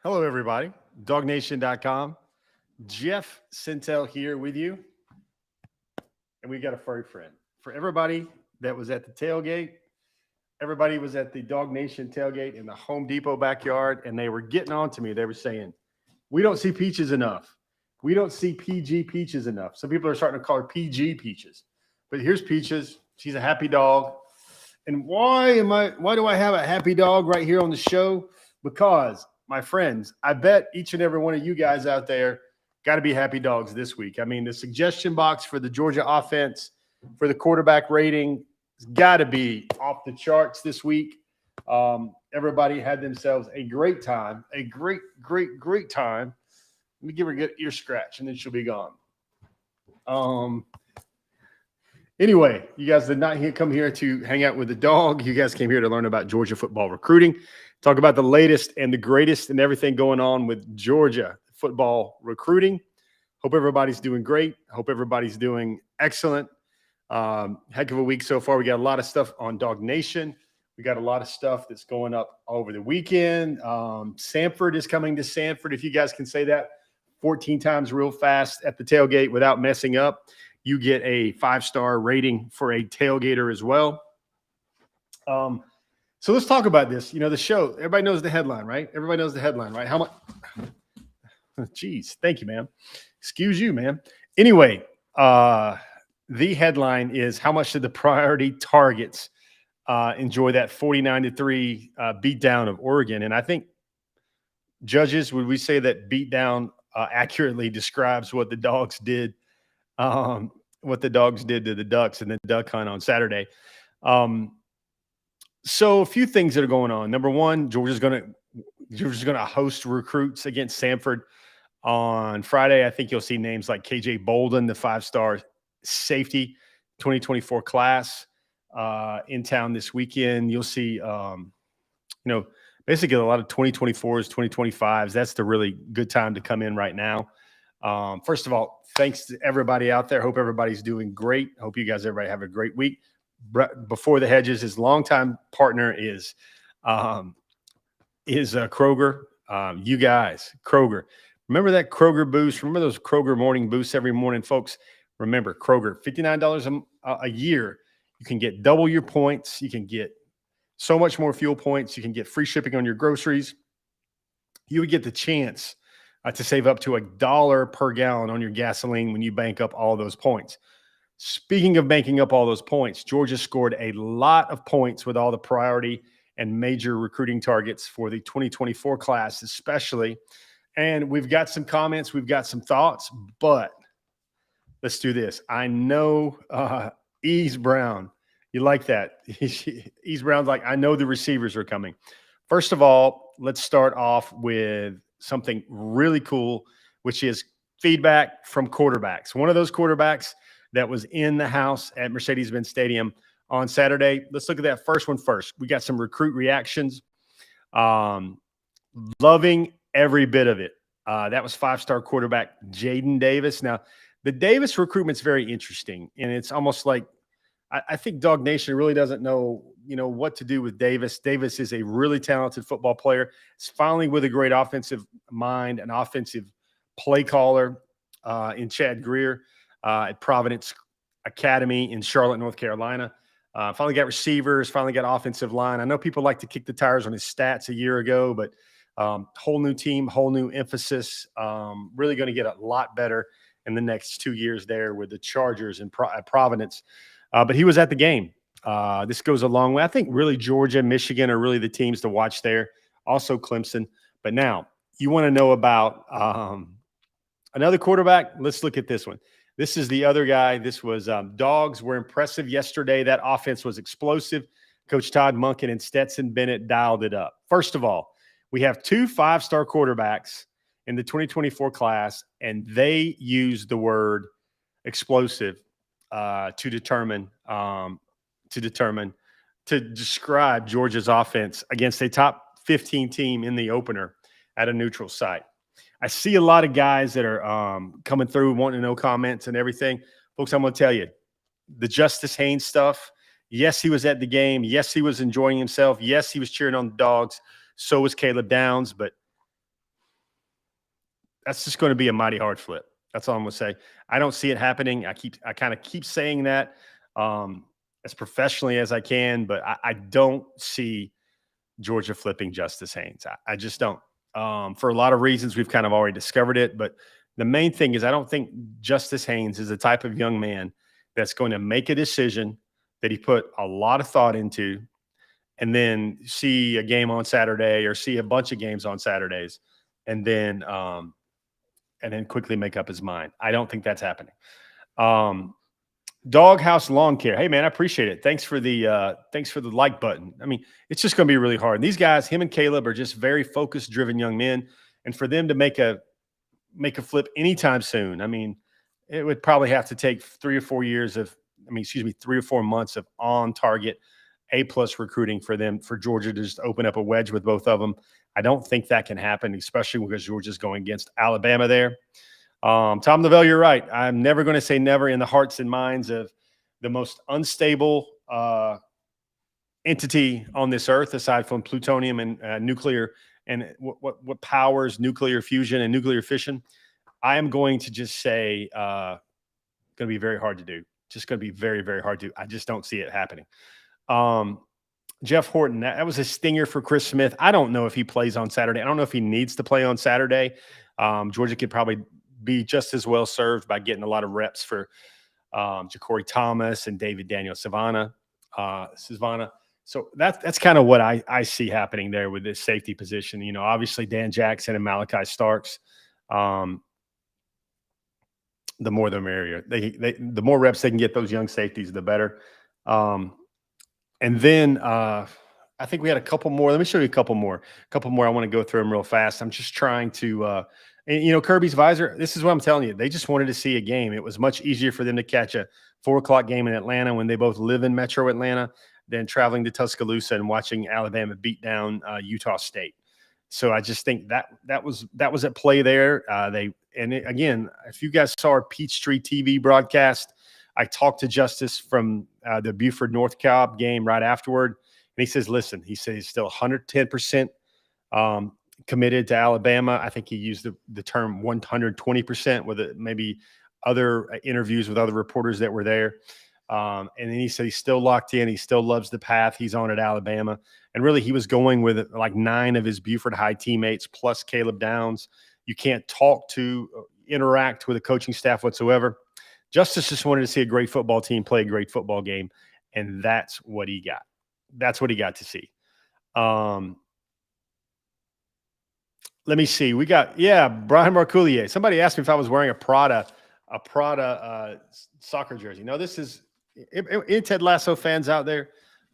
Hello, everybody. DawgNation.com. Jeff Sintel here with you. And we got a furry friend. For everybody that was at the tailgate, everybody was at the Dog Nation tailgate in the Home Depot backyard, and they were getting on to me. They were saying, we don't see Peaches enough. We don't see PG Peaches enough. Some people are starting to call her PG Peaches. But here's Peaches. She's a happy dog. And why do I have a happy dog right here on the show? Because my friends, I bet each and every one of you guys out there got to be happy dogs this week. I mean, the suggestion box for the Georgia offense, for the quarterback rating, has got to be off the charts this week. Everybody had themselves a great time, a great time. Let me give her a good ear scratch, and then she'll be gone. Anyway, you guys did not come here to hang out with the dog. You guys came here to learn about Georgia football recruiting, talk about the latest and the greatest and everything going on with Georgia football recruiting. Hope everybody's doing great. Hope everybody's doing excellent. Heck of a week so far. We got a lot of stuff on DawgNation. We got a lot of stuff that's going up over the weekend. Samford is coming to Sanford, if you guys can say that 14 times real fast at the tailgate without messing up. You get a 5-star rating for a tailgater as well. So let's talk about this. You know, the show, everybody knows the headline, right? Everybody knows the headline, right? How much? Geez, thank you, man. Excuse you, man. Anyway, the headline is, how much did the priority targets enjoy that 49-3 beatdown of Oregon? And I think, judges, would we say that beatdown accurately describes what the dogs did? What the dogs did to the Ducks and the duck hunt on Saturday. So a few things that are going on. Number one, Georgia's going to host recruits against Samford on Friday. I think you'll see names like KJ Bolden, the 5-star safety 2024 class in town this weekend. You'll see, basically a lot of 2024s, 2025s. That's the really good time to come in right now. First of all, thanks to everybody out there. Hope everybody's doing great. Hope you guys, everybody have a great week. Before the Hedges, his longtime partner is Kroger. You guys, Kroger. Remember that Kroger Boost? Remember those Kroger morning boosts every morning, folks? Remember, Kroger, $59 a year. You can get double your points. You can get so much more fuel points. You can get free shipping on your groceries. You would get the chance to save up to $1 per gallon on your gasoline when you bank up all those points. Speaking of banking up all those points, Georgia scored a lot of points with all the priority and major recruiting targets for the 2024 class, especially. And we've got some comments, we've got some thoughts, but let's do this. I know Ease Brown, you like that. Ease Brown's like, I know the receivers are coming. First of all, let's start off with something really cool, which is feedback from quarterbacks. One of those quarterbacks that was in the house at Mercedes-Benz Stadium on Saturday. Let's look at that first one first. We got some recruit reactions. Loving every bit of it. That was 5-star quarterback Jaden Davis. Now, the Davis recruitment's very interesting, and it's almost like I think DawgNation really doesn't know, what to do with Davis. Davis is a really talented football player. He's finally with a great offensive mind, an offensive play caller in Chad Greer at Providence Academy in Charlotte, North Carolina. Finally got receivers, finally got offensive line. I know people like to kick the tires on his stats a year ago, but whole new team, whole new emphasis. Really going to get a lot better in the next 2 years there with the Chargers at Providence. But he was at the game. This goes a long way. I think really Georgia, Michigan are really the teams to watch there. Also Clemson. But now you want to know about another quarterback. Let's look at this one. This is the other guy. This was Dogs were impressive yesterday. That offense was explosive. Coach Todd Monken and Stetson Bennett dialed it up. First of all, we have 2 5-star quarterbacks in the 2024 class, and they used the word explosive to describe Georgia's offense against a top 15 team in the opener at a neutral site. I see a lot of guys that are coming through wanting to know comments and everything. Folks, I'm going to tell you, the Justice Haynes stuff, yes, he was at the game. Yes, he was enjoying himself. Yes, he was cheering on the Dogs. So was Caleb Downs. But That's just going to be a mighty hard flip. That's all I'm going to say. I don't see it happening. I kind of keep saying that as professionally as I can, but I don't see Georgia flipping Justice Haynes. I just don't. For a lot of reasons, we've kind of already discovered it. But the main thing is I don't think Justice Haynes is the type of young man that's going to make a decision that he put a lot of thought into and then see a game on Saturday or see a bunch of games on Saturdays and then quickly make up his mind. I don't think that's happening. Doghouse Lawn Care. Hey man, I appreciate it. Thanks for the like button. I mean, it's just going to be really hard. And these guys, him and Caleb, are just very focused, driven young men, and for them to make a flip anytime soon, I mean, it would probably have to take 3 or 4 years of, 3 or 4 months of on target A+ recruiting for Georgia to just open up a wedge with both of them. I don't think that can happen, especially because Georgia's going against Alabama there. Tom Lavelle, you're right. I'm never going to say never in the hearts and minds of the most unstable entity on this earth, aside from plutonium and nuclear and what powers nuclear fusion and nuclear fission. I am going to just say going to be very hard to do. Just going to be very, very hard to do. I just don't see it happening. Jeff Horton, that was a stinger for Chris Smith. I don't know if he plays on Saturday. I don't know if he needs to play on Saturday. Georgia could probably be just as well served by getting a lot of reps for Ja'Cory Thomas and David Daniel Savannah. So that's kind of what I see happening there with this safety position. You know, obviously Dan Jackson and Malachi Starks. The more the merrier. The more reps they can get those young safeties, the better. And then I think we had a couple more. Let me show you a couple more. I want to go through them real fast. I'm just trying to and, Kirby's Visor, this is what I'm telling you. They just wanted to see a game. It was much easier for them to catch a 4:00 game in Atlanta when they both live in Metro Atlanta than traveling to Tuscaloosa and watching Alabama beat down Utah State. So I just think that was at play there. Again, if you guys saw our Peachtree TV broadcast, I talked to Justice from the Buford North Cobb game right afterward, and he says, "Listen," he says he's still 110% committed to Alabama. I think he used the term 120% with maybe other interviews with other reporters that were there. And then he said he's still locked in. He still loves the path he's on at Alabama. And really, he was going with like 9 of his Buford High teammates plus Caleb Downs. You can't interact with the coaching staff whatsoever. Justice just wanted to see a great football team play a great football game, and that's what he got. That's what he got to see. Let me see. We got, Brian Marcoulier. Somebody asked me if I was wearing a Prada soccer jersey. No, this is any Ted Lasso fans out there.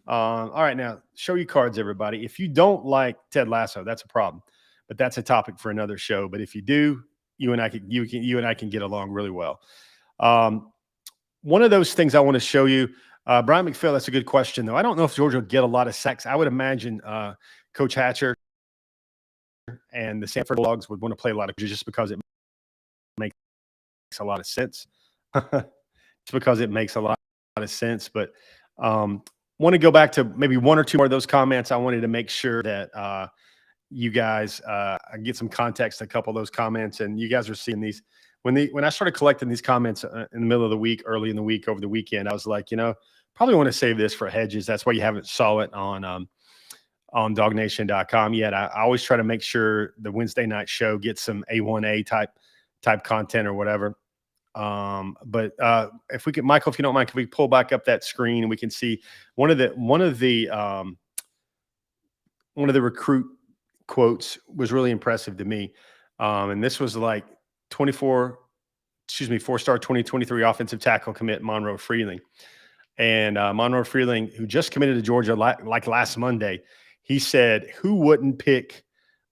All right, now show your cards, everybody. If you don't like Ted Lasso, that's a problem, but that's a topic for another show. But if you do, you and I can get along really well. One of those things I want to show you, Brian McPhail. That's a good question, though. I don't know if Georgia would get a lot of sacks. I would imagine Coach Hatcher and the Sanford Logs would want to play a lot of just because it makes a lot of sense. It's because it makes a lot of sense. But want to go back to maybe 1 or 2 more of those comments. I wanted to make sure that you guys get some context to a couple of those comments, and you guys are seeing these. When I started collecting these comments in the middle of the week, early in the week, over the weekend, I was like, probably want to save this for Hedges. That's why you haven't saw it on DawgNation.com yet. I always try to make sure the Wednesday night show gets some A1A type content or whatever. But if we could, Michael, if you don't mind, can we pull back up that screen and we can see one of the recruit quotes was really impressive to me. And this was like 4-star 2023 offensive tackle commit Monroe Freeling. And Monroe Freeling, who just committed to Georgia like last Monday, he said, who wouldn't pick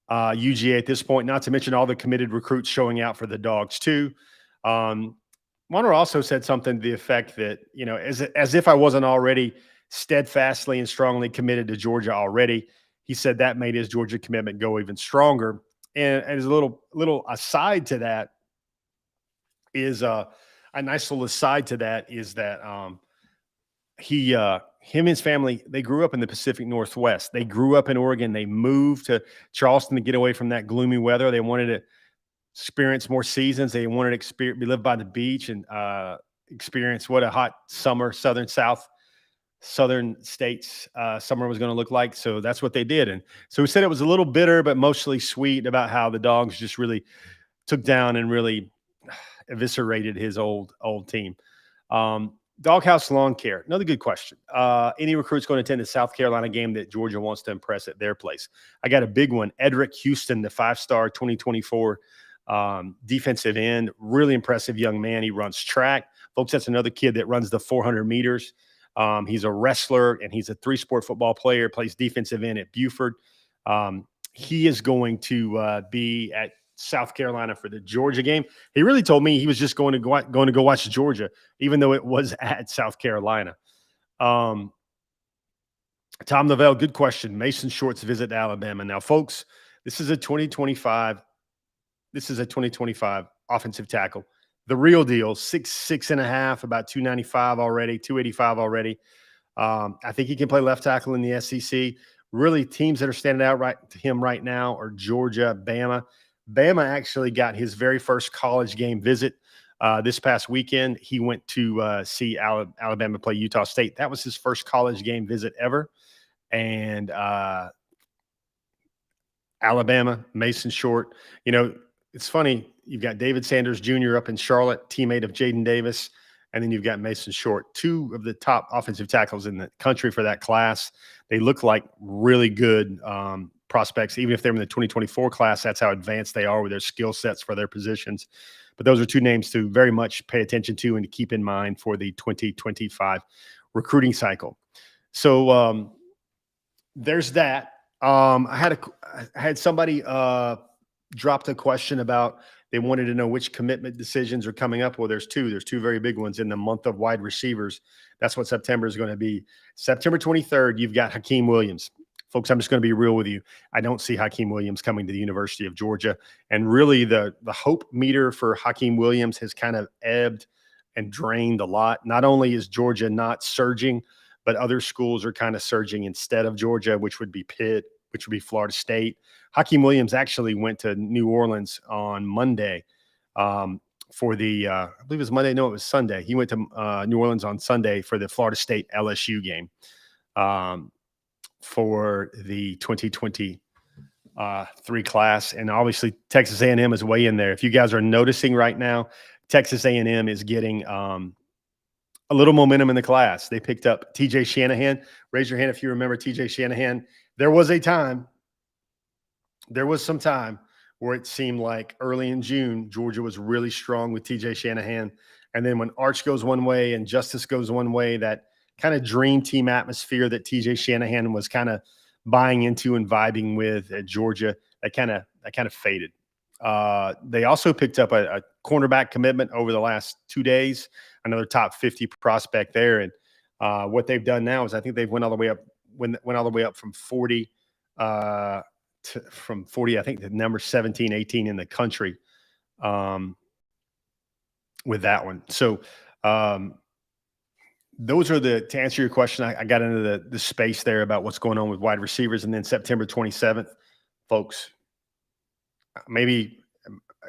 UGA at this point, not to mention all the committed recruits showing out for the Dogs too. Monroe also said something to the effect that, as if I wasn't already steadfastly and strongly committed to Georgia already. He said that made his Georgia commitment go even stronger. And as a little aside to that is a nice little aside to that is that him and his family, they grew up in the Pacific Northwest. They grew up in Oregon. They moved to Charleston to get away from that gloomy weather. They wanted to experience more seasons. They wanted to experience, live by the beach and experience what a hot summer, southern states summer was going to look like. So that's what they did. And so we said it was a little bitter, but mostly sweet about how the Dogs just really took down and really eviscerated his old team. Doghouse Lawn Care, another good question. Any recruits going to attend the South Carolina game that Georgia wants to impress at their place? I got a big one. Edric Houston, the 5-star 2024 defensive end, really impressive young man. He runs track. Folks, that's another kid that runs the 400 meters. He's a wrestler, and he's a 3-sport football player, plays defensive end at Buford. He is going to be at South Carolina for the Georgia game. He really told me he was just going to go watch Georgia, even though it was at South Carolina. Tom Lavelle, good question. Mason Short's visit to Alabama. Now, folks, this is a 2025 offensive tackle. The real deal, 6'6.5", about 295 already, 285 already. I think he can play left tackle in the SEC. Really, teams that are standing out right to him right now are Georgia, Bama. Bama actually got his very first college game visit this past weekend. He went to see Alabama play Utah State. That was his first college game visit ever. And Alabama, Mason Short. You know, it's funny. You've got David Sanders Jr. up in Charlotte, teammate of Jaden Davis. And then you've got Mason Short, two of the top offensive tackles in the country for that class. They look like really good prospects, even if they're in the 2024 class. That's how advanced they are with their skill sets for their positions. But those are two names to very much pay attention to and to keep in mind for the 2025 recruiting cycle. So there's that. I had somebody dropped a question about they wanted to know which commitment decisions are coming up. Well, there's two very big ones in the month of wide receivers. That's what September is going to be. September 23rd, you've got Hakeem Williams. Folks, I'm just going to be real with you. I don't see Hakeem Williams coming to the University of Georgia. And really the hope meter for Hakeem Williams has kind of ebbed and drained a lot. Not only is Georgia not surging, but other schools are kind of surging instead of Georgia, which would be Pitt, which would be Florida State. Hakeem Williams actually went to New Orleans on Monday for the, I believe it was Monday. No, it was Sunday. He went to New Orleans on Sunday for the Florida State LSU game for the 2023 class. And obviously Texas A&M is way in there. If you guys are noticing right now, Texas A&M is getting a little momentum in the class. They picked up TJ Shanahan. Raise your hand if you remember TJ Shanahan. There was some time where it seemed like early in June, Georgia was really strong with TJ Shanahan. And then when Arch goes one way and Justice goes one way, that kind of dream team atmosphere that TJ Shanahan was kind of buying into and vibing with at Georgia, that kind of faded. They also picked up a cornerback commitment over the last 2 days, another top 50 prospect there. And what they've done now is I think they've went all the way up from 40 from 40, I think the number 17, 18 in the country with that one. So those are to answer your question, I got into the space there about what's going on with wide receivers. And then September 27th, folks, maybe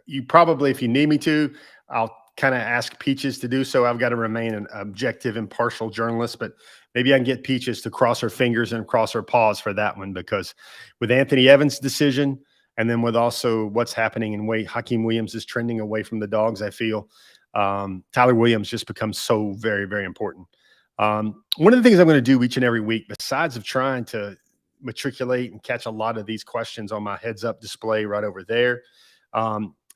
you probably, if you need me to, I'll kind of ask Peaches to do so. I've got to remain an objective, impartial journalist, but maybe I can get Peaches to cross her fingers and cross her paws for that one, because with Anthony Evans' decision and then with also what's happening in way Hakeem Williams is trending away from the Dogs, I feel Tyler Williams just becomes so very, very important. One of the things I'm going to do each and every week, besides of trying to matriculate and catch a lot of these questions on my heads up display right over there,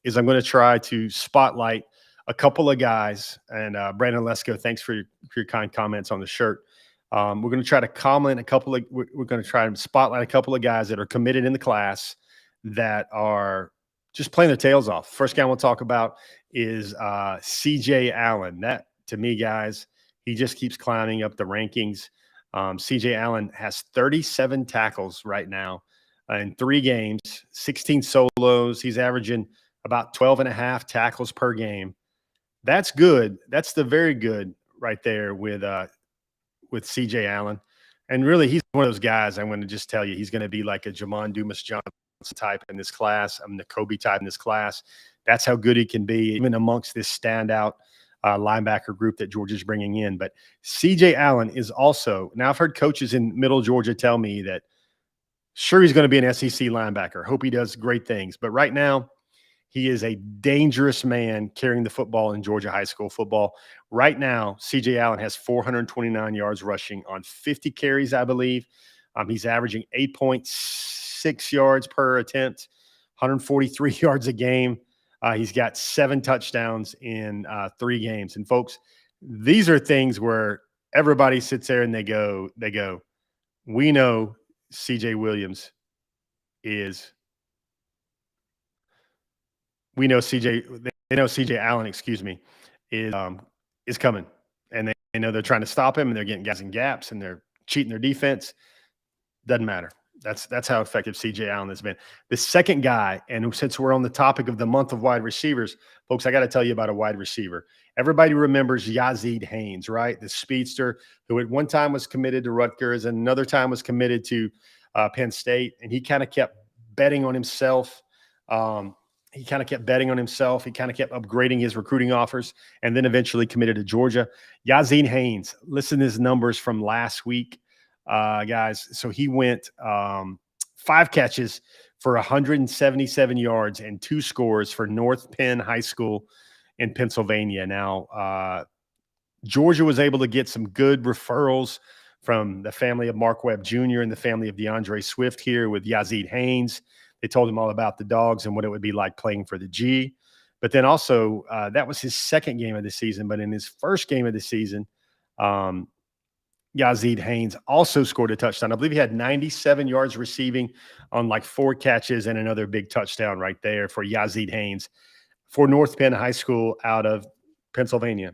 is I'm going to try to spotlight a couple of guys. And Brandon Lesko, thanks for your kind comments on the shirt. We're going to try to we're going to try and spotlight a couple of guys that are committed in the class that are just playing their tails off. First guy we'll talk about is CJ Allen. That, to me, guys, he just keeps climbing up the rankings. CJ Allen has 37 tackles right now in 3 games, 16 solos. He's averaging about 12.5 tackles per game. That's good. That's the very good right there with CJ Allen. And really, he's one of those guys, I'm going to just tell you, he's going to be like a Jamon Dumas-Johnson type in this class. I'm the Kobe type in this class. That's how good he can be, even amongst this standout linebacker group that Georgia's bringing in. But CJ Allen is also, now I've heard coaches in Middle Georgia tell me that sure he's going to be an SEC linebacker. Hope he does great things. But right now, he is a dangerous man carrying the football in Georgia high school football. Right now, CJ Allen has 429 yards rushing on 50 carries, I believe. He's averaging 8.6 yards per attempt, 143 yards a game. He's got 7 touchdowns in 3 games. And folks, these are things where everybody sits there and they go, we know CJ Williams is we know CJ they know CJ Allen, excuse me, is coming. And they know they're trying to stop him and they're getting guys in gaps and they're cheating their defense. Doesn't matter. That's how effective CJ Allen has been. The second guy, and since we're on the topic of the month of wide receivers, folks, I got to tell you about a wide receiver. Everybody remembers Zayd Haynes, right? The speedster who at one time was committed to Rutgers and another time was committed to Penn State, and he kind of kept betting on himself. He kind of kept upgrading his recruiting offers, and then eventually committed to Georgia. Zayd Haynes, listen to his numbers from last week. Guys. So he went 5 catches for 177 yards and 2 scores for North Penn High School in Pennsylvania. Now, Georgia was able to get some good referrals from the family of Mark Webb Jr. and the family of DeAndre Swift here with Zayd Haynes. They told him all about the Dogs and what it would be like playing for the G. But then also, that was his second game of the season. But in his first game of the season, Zayd Haynes also scored a touchdown. I believe he had 97 yards receiving on like 4 catches and another big touchdown right there for Zayd Haynes for North Penn High School out of Pennsylvania.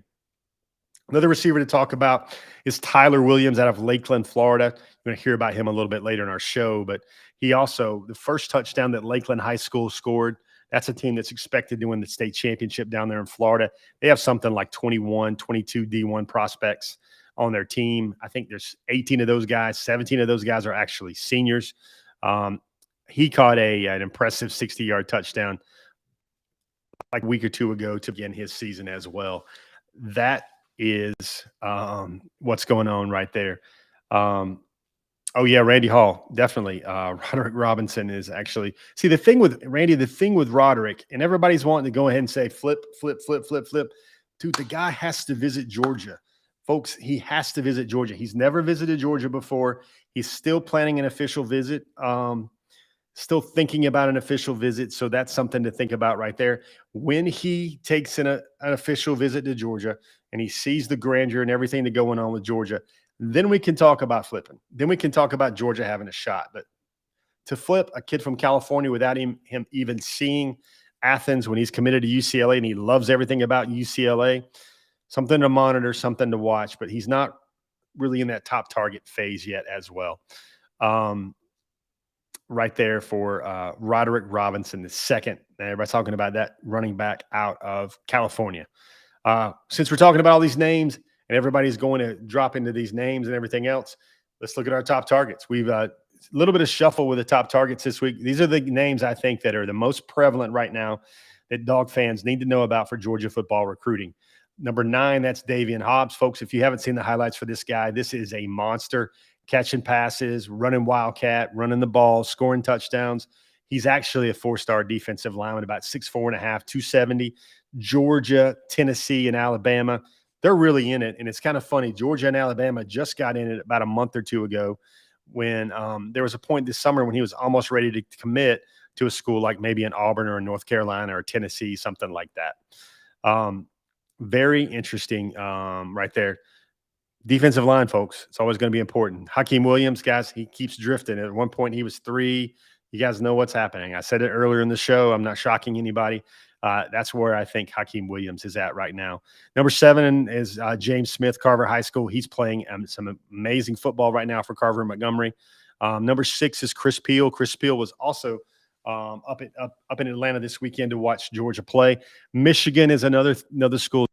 Another receiver to talk about is Tyler Williams out of Lakeland, Florida. You're going to hear about him a little bit later in our show, but he also, the first touchdown that Lakeland High School scored, that's a team that's expected to win the state championship down there in Florida. They have something like 21, 22 D1 prospects on their team. I think there's 18 of those guys. 17 of those guys are actually seniors. He caught an impressive 60-yard touchdown like a week or two ago to begin his season as well. That is what's going on right there. Oh, yeah, Randy Hall, definitely. Roderick Robinson is actually – see, the thing with Roderick, and everybody's wanting to go ahead and say flip. Dude, the guy has to visit Georgia. Folks, he has to visit Georgia. He's never visited Georgia before. He's still planning an official visit, still thinking about an official visit. So that's something to think about right there. When he takes an official visit to Georgia and he sees the grandeur and everything that's going on with Georgia, then we can talk about flipping. Then we can talk about Georgia having a shot. But to flip a kid from California without him even seeing Athens when he's committed to UCLA and he loves everything about UCLA – something to monitor, something to watch, but he's not really in that top target phase yet as well. Right there for Roderick Robinson, the second. Everybody's talking about that running back out of California. Since we're talking about all these names and everybody's going to drop into these names and everything else, let's look at our top targets. We've a little bit of shuffle with the top targets this week. These are the names I think that are the most prevalent right now that Dog fans need to know about for Georgia football recruiting. Number 9, that's Davian Hobbs. Folks, if you haven't seen the highlights for this guy, this is a monster. Catching passes, running wildcat, running the ball, scoring touchdowns. He's actually a 4-star defensive lineman, about 6'4.5", 270. Georgia, Tennessee, and Alabama, they're really in it. And it's kind of funny. Georgia and Alabama just got in it about a month or two ago when there was a point this summer when he was almost ready to commit to a school like maybe an Auburn or a North Carolina or Tennessee, something like that. Very interesting right there. Defensive line, folks, it's always going to be important. Hakeem Williams, guys, he keeps drifting. At one point, he was 3. You guys know what's happening. I said it earlier in the show. I'm not shocking anybody. That's where I think Hakeem Williams is at right now. Number 7 is James Smith, Carver High School. He's playing some amazing football right now for Carver and Montgomery. Number 6 is Chris Peel. Chris Peel was also up in Atlanta this weekend to watch Georgia play. Michigan is another school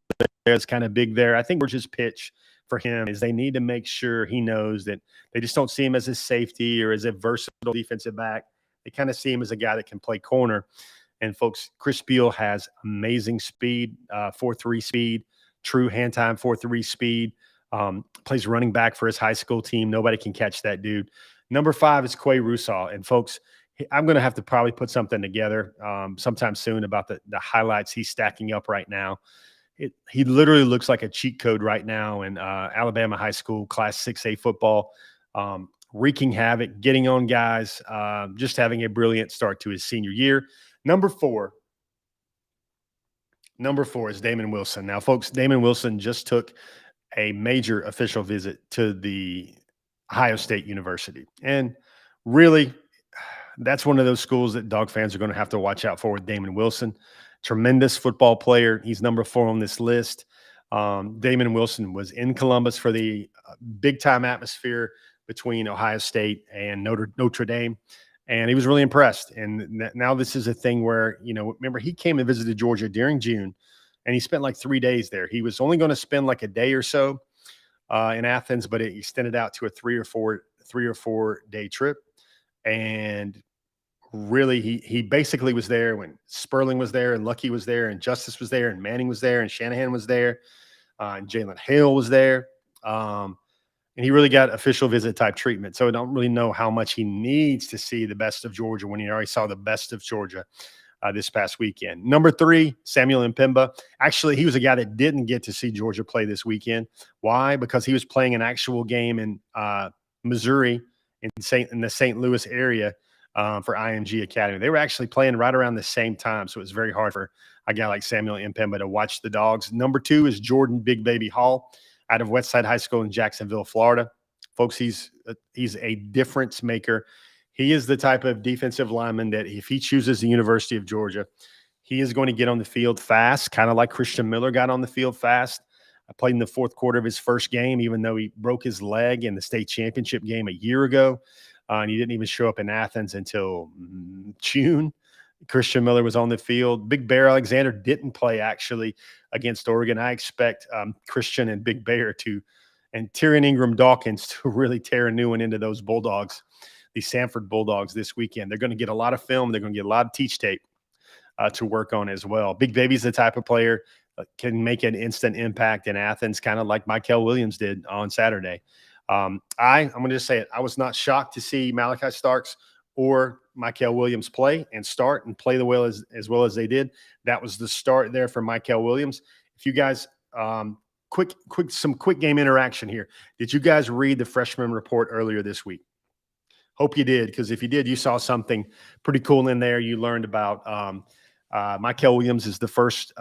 that's kind of big there. I think Georgia's pitch for him is they need to make sure he knows that they just don't see him as a safety or as a versatile defensive back. They kind of see him as a guy that can play corner. And folks, Chris Beal has amazing speed, 4.3 speed, true hand time 4.3 speed. Plays running back for his high school team. Nobody can catch that dude. Number 5 is Quay Russaw. And folks, I'm going to have to probably put something together sometime soon about the highlights he's stacking up right now. He literally looks like a cheat code right now in Alabama high school Class 6A football, wreaking havoc, getting on guys, just having a brilliant start to his senior year. Number four is Damon Wilson. Now, folks, Damon Wilson just took a major official visit to the Ohio State University. And really, that's one of those schools that Dog fans are going to have to watch out for with Damon Wilson. Tremendous football player. He's number 4 on this list. Damon Wilson was in Columbus for the big-time atmosphere between Ohio State and Notre Dame, and he was really impressed. And now this is a thing where, remember, he came and visited Georgia during June, and he spent like 3 days there. He was only going to spend like a day or so in Athens, but it extended out to a 3 or 4 day trip. And really, he basically was there when Sperling was there, and Lucky was there, and Justice was there, and Manning was there, and Shanahan was there, and Jalen Hale was there. And he really got official visit type treatment. So I don't really know how much he needs to see the best of Georgia when he already saw the best of Georgia this past weekend. Number 3, Samuel Mpemba. Actually, he was a guy that didn't get to see Georgia play this weekend. Why? Because he was playing an actual game in Missouri in the St. Louis area for IMG Academy. They were actually playing right around the same time, so it was very hard for a guy like Samuel Mpemba to watch the Dogs. Number 2 is Jordan Big Baby Hall out of Westside High School in Jacksonville, Florida. Folks, he's a difference maker. He is the type of defensive lineman that if he chooses the University of Georgia, he is going to get on the field fast, kind of like Christian Miller got on the field fast. I played in the fourth quarter of his first game, even though he broke his leg in the state championship game a year ago. And he didn't even show up in Athens until June. Christian Miller was on the field. Big Bear Alexander didn't play actually against Oregon. I expect Christian and Big Bear and Tyrion Ingram Dawkins to really tear a new one into those Bulldogs, the Sanford Bulldogs this weekend. They're going to get a lot of film. They're going to get a lot of teach tape to work on as well. Big Baby's the type of player can make an instant impact in Athens, kind of like Michael Williams did on Saturday. I'm going to just say it. I was not shocked to see Malachi Starks or Michael Williams play and start and play as well as they did. That was the start there for Michael Williams. If you guys, some quick game interaction here. Did you guys read the freshman report earlier this week? Hope you did, because if you did, you saw something pretty cool in there. You learned about Michael Williams is the first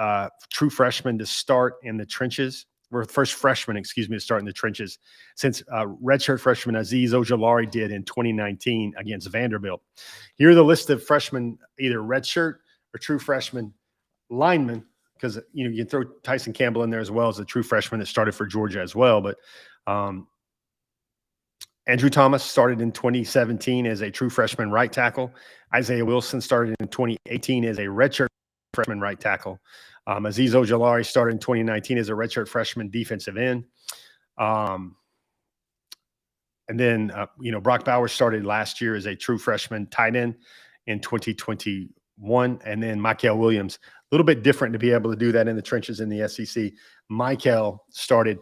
true freshman to start in the trenches. Or first freshman, to start in the trenches since redshirt freshman Azeez Ojulari did in 2019 against Vanderbilt. Here are the list of freshmen, either redshirt or true freshman linemen, because you can throw Tyson Campbell in there as well as a true freshman that started for Georgia as well. But Andrew Thomas started in 2017 as a true freshman right tackle. Isaiah Wilson started in 2018 as a redshirt freshman right tackle. Azeez Ojulari started in 2019 as a redshirt freshman defensive end. And then, Brock Bowers started last year as a true freshman tight end in 2021. And then Michael Williams, a little bit different to be able to do that in the trenches in the SEC. Michael started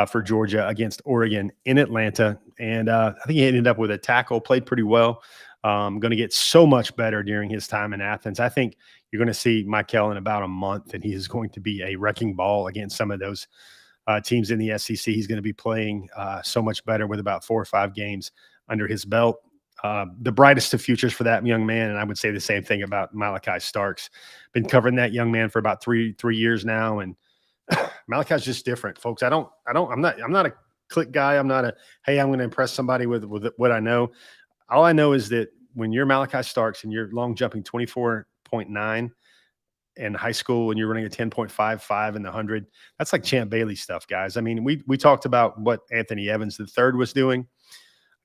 for Georgia against Oregon in Atlanta. And I think he ended up with a tackle, played pretty well. Going to get so much better during his time in Athens. I think you're going to see Michael in about a month, and he is going to be a wrecking ball against some of those teams in the SEC. He's going to be playing so much better with about 4 or 5 games under his belt. The brightest of futures for that young man, and I would say the same thing about Malachi Starks. Been covering that young man for about three years now, and Malachi's just different, folks. I'm not a click guy. I'm not hey, I'm going to impress somebody with what I know. All I know is that when you're Malachi Starks and you're long jumping 24.9 in high school and you're running a 10.55 in the 100, that's like Champ Bailey stuff, guys. I mean, we talked about what Anthony Evans III was doing,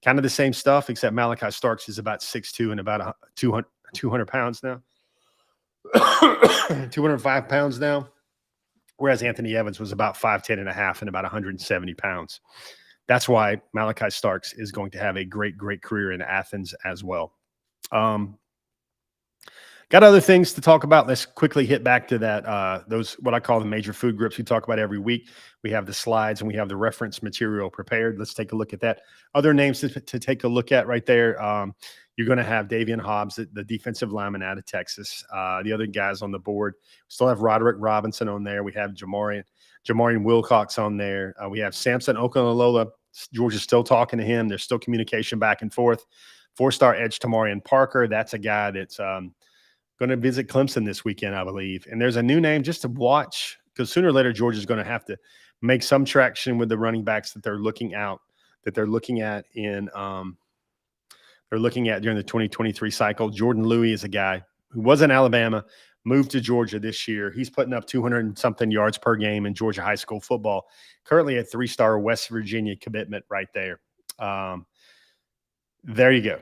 kind of the same stuff, except Malachi Starks is about 6'2" and about 200 pounds now, 205 pounds now, whereas Anthony Evans was about 5'10" and a half and about 170 pounds. That's why Malachi Starks is going to have a great, great career in Athens as well. Got other things to talk about. Let's quickly hit back to that. Those what I call the major food groups we talk about every week. We have the slides and we have the reference material prepared. Let's take a look at that. Other names to take a look at right there. You're going to have Davian Hobbs, the defensive lineman out of Texas. The other guys on the board still have Roderick Robinson on there. We have Jamarian Wilcox on there. We have Samson Okunlola. Georgia's still talking to him. There's still communication back and forth. Four-star edge Tamarian Parker. That's a guy that's going to visit Clemson this weekend, I believe. And there's a new name just to watch because sooner or later Georgia's going to have to make some traction with the running backs that they're looking at during the 2023 cycle. Jordan Louis is a guy who was in Alabama, moved to Georgia this year. He's putting up 200 and something yards per game in Georgia high school football. Currently a 3-star West Virginia commitment right there. There you go.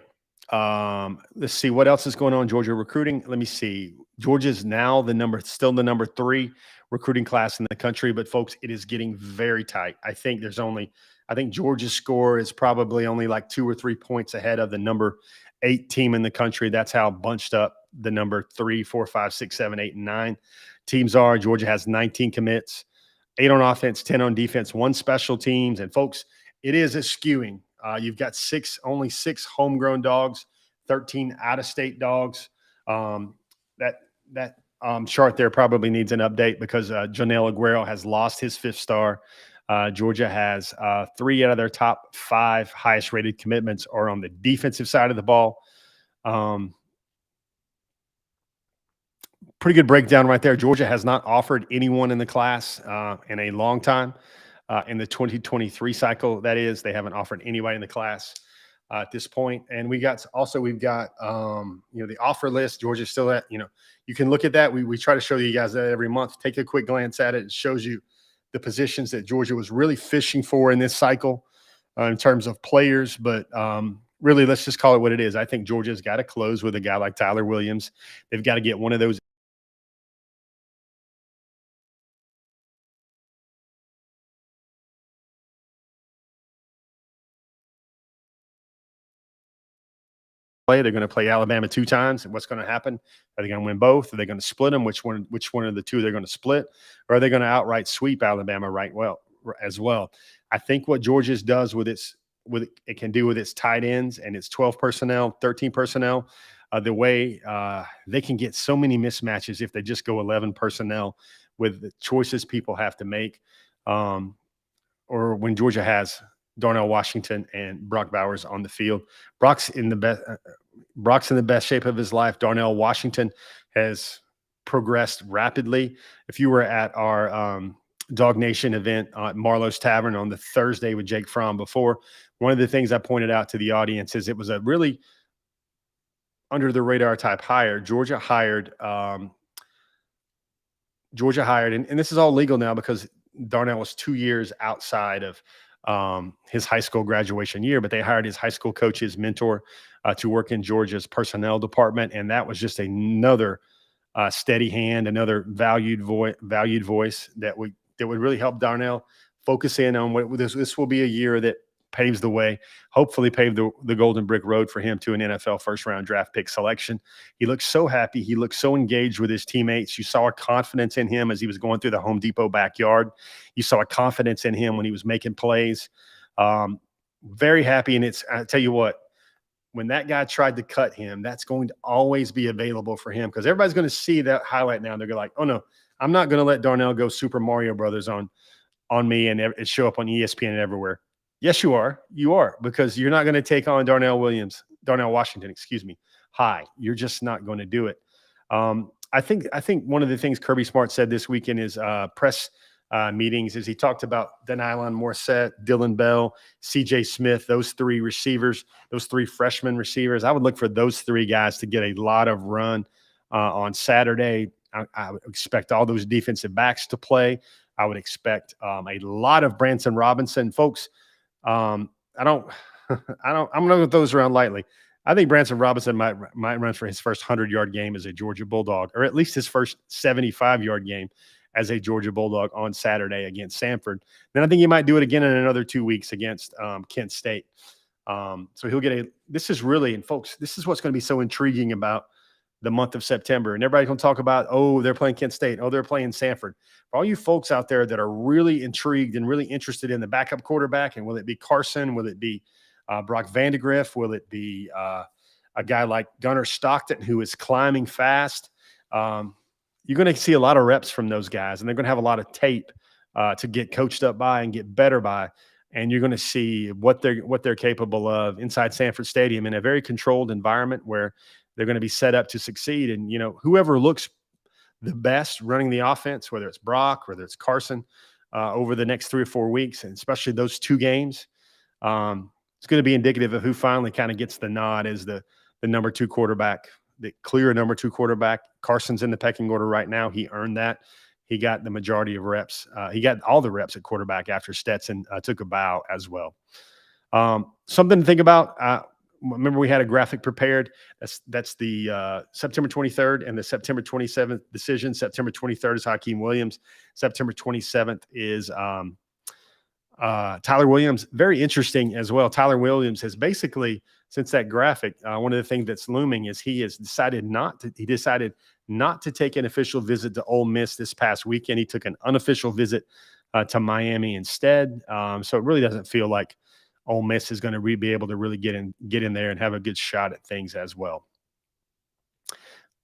Let's see what else is going on in Georgia recruiting. Let me see. Georgia's now still the number 3 recruiting class in the country, but folks, it is getting very tight. I think Georgia's score is probably only like 2 or 3 points ahead of the number 8 team in the country. That's how bunched up the number 3, 4, 5, 6, 7, 8, and 9 teams are. Georgia has 19 commits, 8 on offense, 10 on defense, 1 special teams. And folks, it is a skewing. You've got only 6 homegrown dogs, 13 out-of-state dogs. That chart there probably needs an update because Jonel Aguero has lost his 5th star. Georgia has 3 out of their top 5 highest-rated commitments are on the defensive side of the ball. Pretty good breakdown right there. Georgia has not offered anyone in the class in a long time. In the 2023 cycle, that is, they haven't offered anybody in the class at this point. And we've got the offer list. Georgia's still at, you can look at that. We try to show you guys that every month. Take a quick glance at it. It shows you the positions that Georgia was really fishing for in this cycle in terms of players. But really, let's just call it what it is. I think Georgia's got to close with a guy like Tyler Williams. They've got to get one of those play. They're going to play Alabama 2 times. And what's going to happen? Are they going to win both? Are they going to split them? Which one of the 2 they're going to split? Or are they going to outright sweep Alabama as well? I think what Georgia's does with it can do with its tight ends and its 12 personnel, 13 personnel, the way they can get so many mismatches if they just go 11 personnel with the choices people have to make. Or when Georgia has Darnell Washington and Brock Bowers on the field. Brock's in the best shape of his life. Darnell Washington has progressed rapidly. If you were at our DawgNation event at Marlowe's Tavern on the Thursday with Jake Fromm before, one of the things I pointed out to the audience is it was a really under the radar type hire. Georgia hired, and this is all legal now because Darnell was 2 years outside of his high school graduation year, but they hired his high school coach, his mentor, to work in Georgia's personnel department. And that was just another steady hand, another valued voice that would really help Darnell focus in on what this will be a year that paves the way, hopefully pave the golden brick road for him to an NFL first-round draft pick selection. He looked so happy. He looked so engaged with his teammates. You saw a confidence in him as he was going through the Home Depot backyard. You saw a confidence in him when he was making plays. Very happy. And I tell you what, when that guy tried to cut him, that's going to always be available for him because everybody's going to see that highlight now. They're going to like, oh, no, I'm not going to let Darnell go Super Mario Brothers on me and it show up on ESPN and everywhere. Yes, you are. You are, because you're not going to take on Darnell Washington, high. You're just not going to do it. I think one of the things Kirby Smart said this week in his press meetings is he talked about Denylon Morissette, Dylan Bell, CJ Smith, those 3 receivers, those 3 freshman receivers. I would look for those 3 guys to get a lot of run on Saturday. I would expect all those defensive backs to play. I would expect a lot of Branson Robinson. Folks, I'm going to throw those around lightly. I think Branson Robinson might run for his first 100-yard game as a Georgia Bulldog, or at least his first 75-yard game as a Georgia Bulldog on Saturday against Samford. Then I think he might do it again in another 2 weeks against Kent State. So he'll get this is really, and folks, this is what's going to be so intriguing about the month of September. And everybody's going to talk about, oh, they're playing Kent State. Oh, they're playing Sanford. For all you folks out there that are really intrigued and really interested in the backup quarterback, and will it be Carson? Will it be Brock Vandegrift? Will it be a guy like Gunnar Stockton, who is climbing fast? You're going to see a lot of reps from those guys, and they're going to have a lot of tape to get coached up by and get better by. And you're going to see what they're capable of inside Sanford Stadium in a very controlled environment where they're going to be set up to succeed. And, whoever looks the best running the offense, whether it's Brock, whether it's Carson, over the next 3 or 4 weeks, and especially those 2 games, it's going to be indicative of who finally kind of gets the nod as the number 2 quarterback, the clear number 2 quarterback. Carson's in the pecking order right now. He earned that. He got the majority of reps. He got all the reps at quarterback after Stetson took a bow as well. Something to think about. Remember, we had a graphic prepared. That's the September 23rd and the September 27th decision. September 23rd is Hakeem Williams. September 27th is Tyler Williams. Very interesting as well. Tyler Williams has basically, since that graphic, one of the things that's looming is he decided not to take an official visit to Ole Miss this past weekend. He took an unofficial visit to Miami instead. So it really doesn't feel like Ole Miss is going to be able to really get in there and have a good shot at things as well.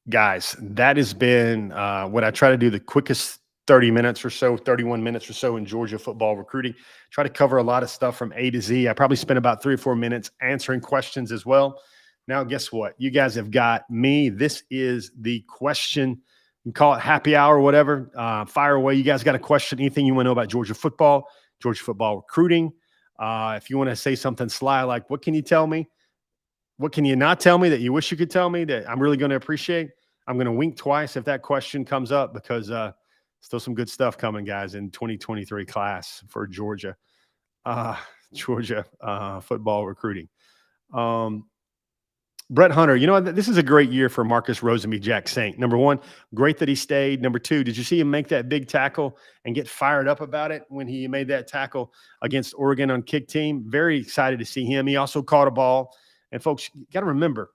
Guys, that has been what I try to do the quickest 30 minutes or so, 31 minutes or so in Georgia football recruiting. Try to cover a lot of stuff from A to Z. I probably spent about 3 or 4 minutes answering questions as well. Now, guess what? You guys have got me. This is the question. You can call it happy hour or whatever. Fire away. You guys got a question, anything you want to know about Georgia football recruiting. If you want to say something sly like, what can you tell me? What can you not tell me that you wish you could tell me that I'm really going to appreciate? I'm going to wink twice if that question comes up, because still some good stuff coming, guys, in 2023 class for Georgia. Georgia football recruiting. Brett Hunter, this is a great year for Marcus Rosemy-Jacksaint. Number one, great that he stayed. Number two, did you see him make that big tackle and get fired up about it when he made that tackle against Oregon on kick team? Very excited to see him. He also caught a ball. And folks, you got to remember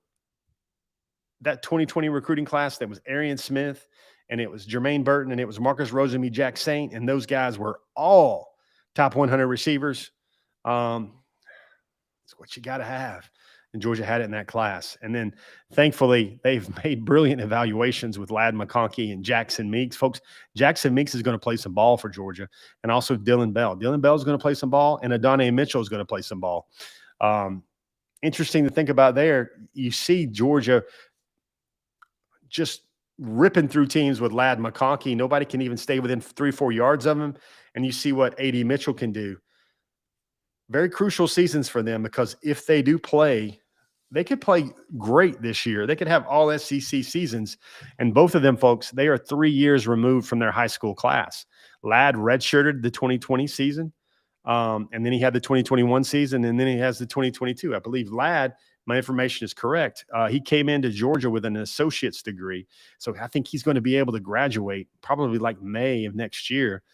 that 2020 recruiting class, that was Arian Smith, and it was Jermaine Burton, and it was Marcus Rosemy-Jacksaint, and those guys were all top 100 receivers. It's what you got to have. And Georgia had it in that class. And then, thankfully, they've made brilliant evaluations with Ladd McConkey and Jackson Meeks. Folks, Jackson Meeks is going to play some ball for Georgia, and also Dylan Bell. Dylan Bell is going to play some ball, and Adonai Mitchell is going to play some ball. Interesting to think about there. You see Georgia just ripping through teams with Ladd McConkey. Nobody can even stay within 3-4 yards of him. And you see what A.D. Mitchell can do. Very crucial seasons for them, because if they do play, they could play great this year. They could have all SEC seasons. And both of them, folks, they are 3 years removed from their high school class. Ladd redshirted the 2020 season, and then he had the 2021 season, and then he has the 2022. I believe Ladd, my information is correct, he came into Georgia with an associate's degree. So I think he's going to be able to graduate probably like May of next year.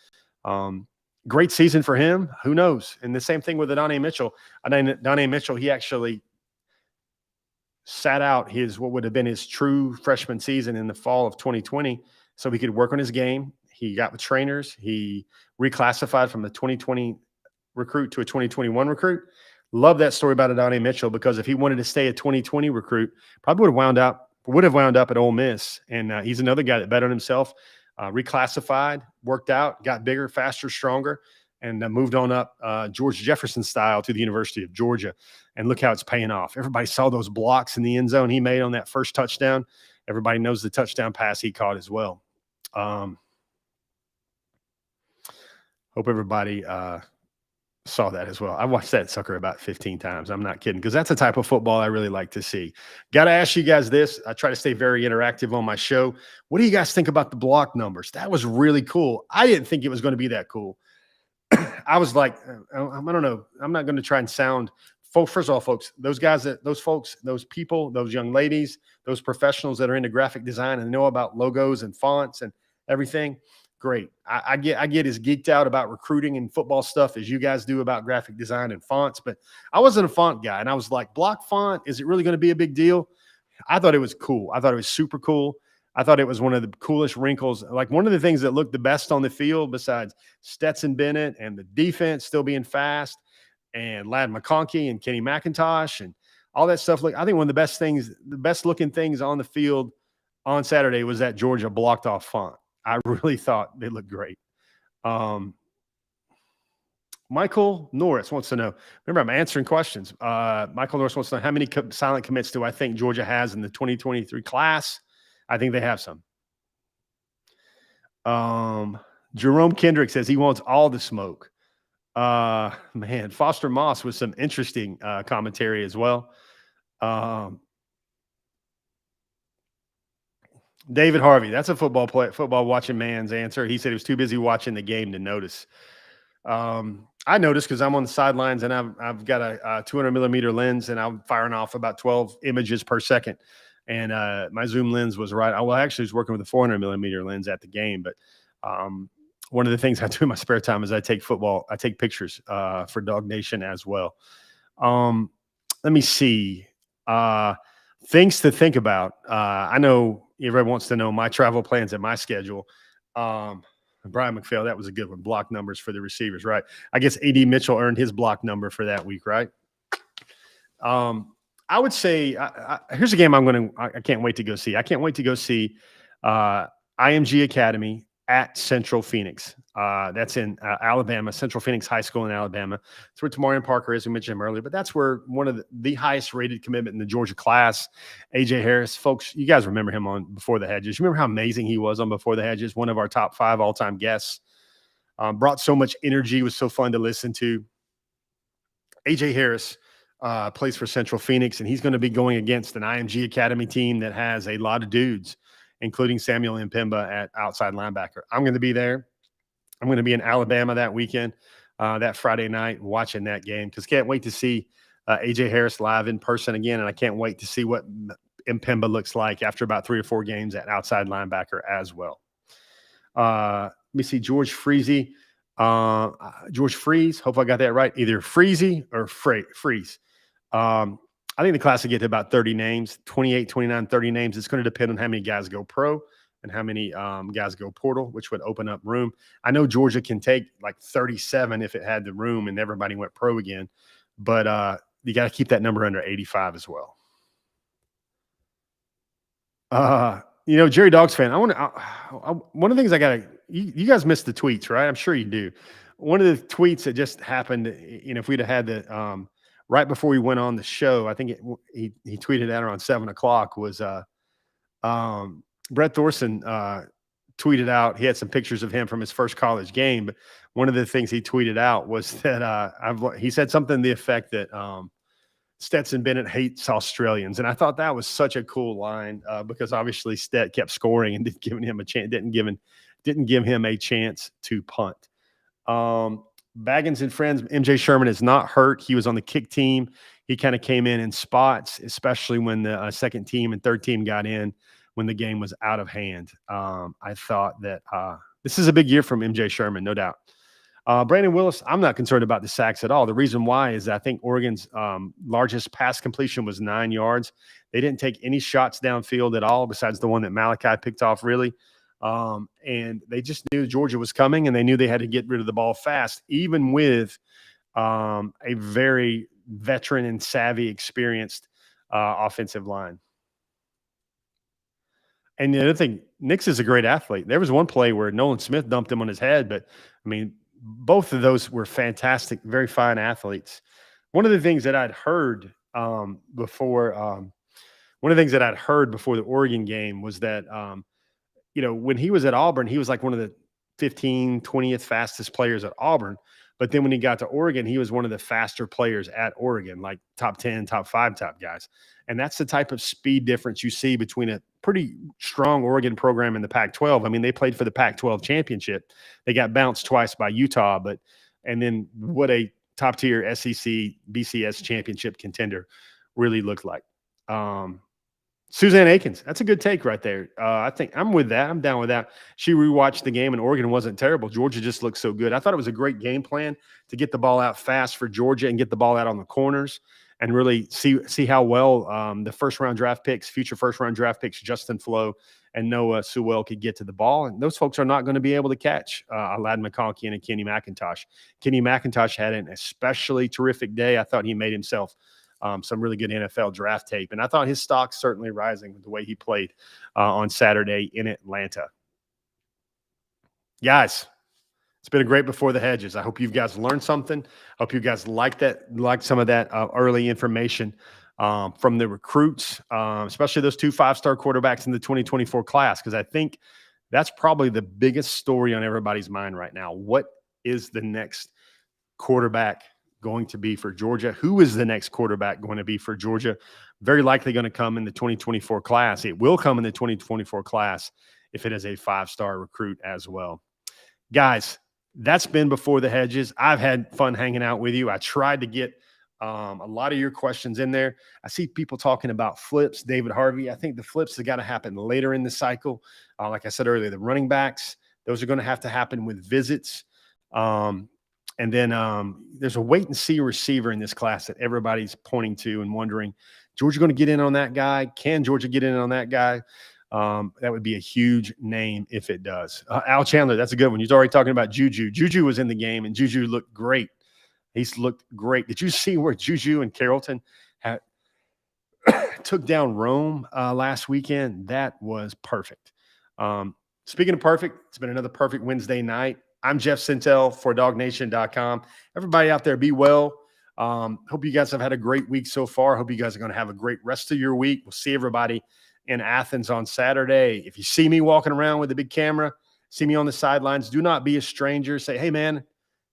Great season for him. Who knows? And the same thing with Adonai Mitchell. Adonai Mitchell, he actually sat out what would have been his true freshman season in the fall of 2020 so he could work on his game. He got with trainers. He reclassified from the 2020 recruit to a 2021 recruit. Love that story about Adonai Mitchell, because if he wanted to stay a 2020 recruit, probably would have wound up at Ole Miss. And he's another guy that bet on himself. Reclassified, worked out, got bigger, faster, stronger, and moved on up George Jefferson style to the University of Georgia. And look how it's paying off. Everybody saw those blocks in the end zone he made on that first touchdown. Everybody knows the touchdown pass he caught as well. Hope everybody saw that as well. I watched that sucker about 15 times. I'm not kidding, because that's the type of football I really like to see. Got to ask you guys this. I try to stay very interactive on my show. What do you guys think about the block numbers? That was really cool. I didn't think it was going to be that cool. I was like, I don't know. I'm not going to try and sound – first of all, folks, those people, those young ladies, those professionals that are into graphic design and know about logos and fonts and everything – great. I get as geeked out about recruiting and football stuff as you guys do about graphic design and fonts, but I wasn't a font guy. And I was like, block font, is it really going to be a big deal? I thought it was cool. I thought it was super cool. I thought it was one of the coolest wrinkles. Like one of the things that looked the best on the field, besides Stetson Bennett and the defense still being fast, and Ladd McConkey and Kenny McIntosh and all that stuff. Look, I think one of the best things, the best looking things on the field on Saturday was that Georgia blocked off font. I really thought they looked great. Michael Norris wants to know. Remember, I'm answering questions. Michael Norris wants to know how many silent commits do I think Georgia has in the 2023 class? I think they have some. Jerome Kendrick says he wants all the smoke. Man, Foster Moss with some interesting commentary as well. David Harvey, that's a football watching man's answer. He said he was too busy watching the game to notice. I noticed because I'm on the sidelines and I've got a 200 millimeter lens and I'm firing off about 12 images per second. And my zoom lens was right. I actually was working with a 400 millimeter lens at the game. But one of the things I do in my spare time is I take pictures for DawgNation as well. Let me see. Things to think about. I know everyone wants to know my travel plans and my schedule. Brian McPhail, that was a good one. Block numbers for the receivers, right? I guess A.D. Mitchell earned his block number for that week, right? I would say here's a game I can't wait to go see. I can't wait to go see IMG Academy at Central Phoenix. That's in Alabama, Central Phoenix High School in Alabama. That's where Tamarian Parker is, we mentioned him earlier, but that's where one of the highest rated commitment in the Georgia class, A.J. Harris. Folks, you guys remember him on Before the Hedges. You remember how amazing he was on Before the Hedges, one of our top 5 all-time guests. Brought so much energy, was so fun to listen to. A.J. Harris plays for Central Phoenix, and he's going to be going against an IMG Academy team that has a lot of dudes, including Samuel Mpemba at outside linebacker. I'm going to be there. I'm going to be in Alabama that weekend, that Friday night, watching that game because can't wait to see A.J. Harris live in person again, and I can't wait to see what Mpemba looks like after about 3 or 4 games at outside linebacker as well. Let me see, George Freeze. George Freeze, hope I got that right, either Freezy or Freeze. I think the class will get to about 30 names, 28, 29, 30 names. It's going to depend on how many guys go pro and how many guys go portal, which would open up room. I know Georgia can take like 37 if it had the room and everybody went pro again, but you got to keep that number under 85 as well. Jerry Dogs fan, one of the things you guys missed the tweets, right? I'm sure you do. One of the tweets that just happened, if we'd have had the, right before we went on the show, I think he tweeted out around 7:00 was Brett Thorson tweeted out. He had some pictures of him from his first college game, but one of the things he tweeted out was that he said something to the effect that Stetson Bennett hates Australians, and I thought that was such a cool line because obviously Stet kept scoring and didn't give him a chance. Didn't give him a chance to punt. Baggins and friends, MJ Sherman is not hurt. He was on the kick team. He kind of came in spots, especially when the second team and third team got in when the game was out of hand. I thought that this is a big year from MJ Sherman, no doubt. Brandon Willis, I'm not concerned about the sacks at all. The reason why is that I think Oregon's largest pass completion was 9 yards. They didn't take any shots downfield at all besides the one that Malachi picked off, really. And they just knew Georgia was coming, and they knew they had to get rid of the ball fast, even with a very veteran and savvy, experienced offensive line. And the other thing, Nix is a great athlete. There was one play where Nolan Smith dumped him on his head, but I mean, both of those were fantastic, very fine athletes. One of the things that I'd heard before the Oregon game was that when he was at Auburn, he was like one of the 15, 20th fastest players at Auburn. But then when he got to Oregon, he was one of the faster players at Oregon, like top 10, top 5 top guys. And that's the type of speed difference you see between a pretty strong Oregon program and the Pac-12. I mean, they played for the Pac-12 championship. They got bounced twice by Utah, and then what a top-tier SEC BCS championship contender really looked like. Suzanne Akins, that's a good take right there. I think I'm with that. I'm down with that. She rewatched the game, and Oregon wasn't terrible. Georgia just looked so good. I thought it was a great game plan to get the ball out fast for Georgia and get the ball out on the corners. and really see how well the future first round draft picks, Justin Flo and Noah Sewell, could get to the ball. And those folks are not going to be able to catch Aladdin McConkey and Kenny McIntosh. Kenny McIntosh had an especially terrific day. I thought he made himself some really good NFL draft tape. And I thought his stock's certainly rising with the way he played on Saturday in Atlanta. Guys, it's been a great Before the Hedges. I hope you guys learned something. I hope you guys like some of that early information from the recruits, especially those 2 5-star quarterbacks in the 2024 class, because I think that's probably the biggest story on everybody's mind right now. What is the next quarterback going to be for Georgia? Who is the next quarterback going to be for Georgia? Very likely going to come in the 2024 class. It will come in the 2024 class if it is a 5-star recruit as well. Guys, that's been Before the Hedges. I've had fun hanging out with you. I tried to get a lot of your questions in there. I see people talking about flips. David Harvey, I think the flips have got to happen later in the cycle. Like I said earlier, the running backs, those are going to have to happen with visits. And then there's a wait and see receiver in this class that everybody's pointing to and wondering, Georgia going to get in on that guy? Can Georgia get in on that guy? That would be a huge name if it does. Al Chandler, that's a good one. He's already talking about Juju. Juju was in the game, and Juju looked great. He's looked great. Did you see where Juju and Carrollton took down Rome last weekend? That was perfect. Speaking of perfect, it's been another perfect Wednesday night. I'm Jeff Sintel for DawgNation.com. Everybody out there, be well. Hope you guys have had a great week so far. Hope you guys are going to have a great rest of your week. We'll see everybody in Athens on Saturday. If you see me walking around with a big camera, see me on the sidelines, do not be a stranger. Say, hey, man,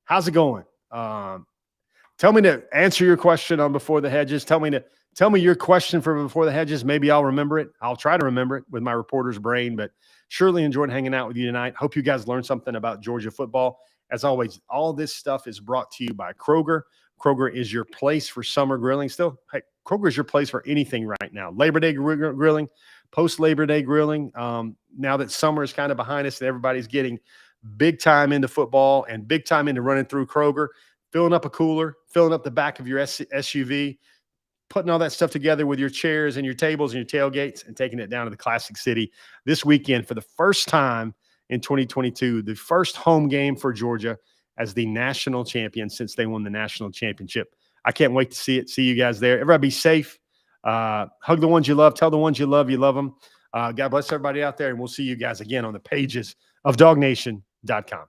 how's it going? Tell me to answer your question on Before the Hedges. Tell me your question for Before the Hedges. Maybe I'll remember it. I'll try to remember it with my reporter's brain, but surely enjoyed hanging out with you tonight. Hope you guys learned something about Georgia football. As always, all this stuff is brought to you by Kroger. Kroger is your place for summer grilling. Still, hey, Kroger is your place for anything right now. Labor Day grilling, post-Labor Day grilling. Now that summer is kind of behind us and everybody's getting big time into football and big time into running through Kroger, filling up a cooler, filling up the back of your SUV, putting all that stuff together with your chairs and your tables and your tailgates and taking it down to the Classic City this weekend for the first time in 2022, the first home game for Georgia as the national champion since they won the national championship. I can't wait to see it. See you guys there. Everybody be safe. Hug the ones you love. Tell the ones you love them. God bless everybody out there, and we'll see you guys again on the pages of DawgNation.com.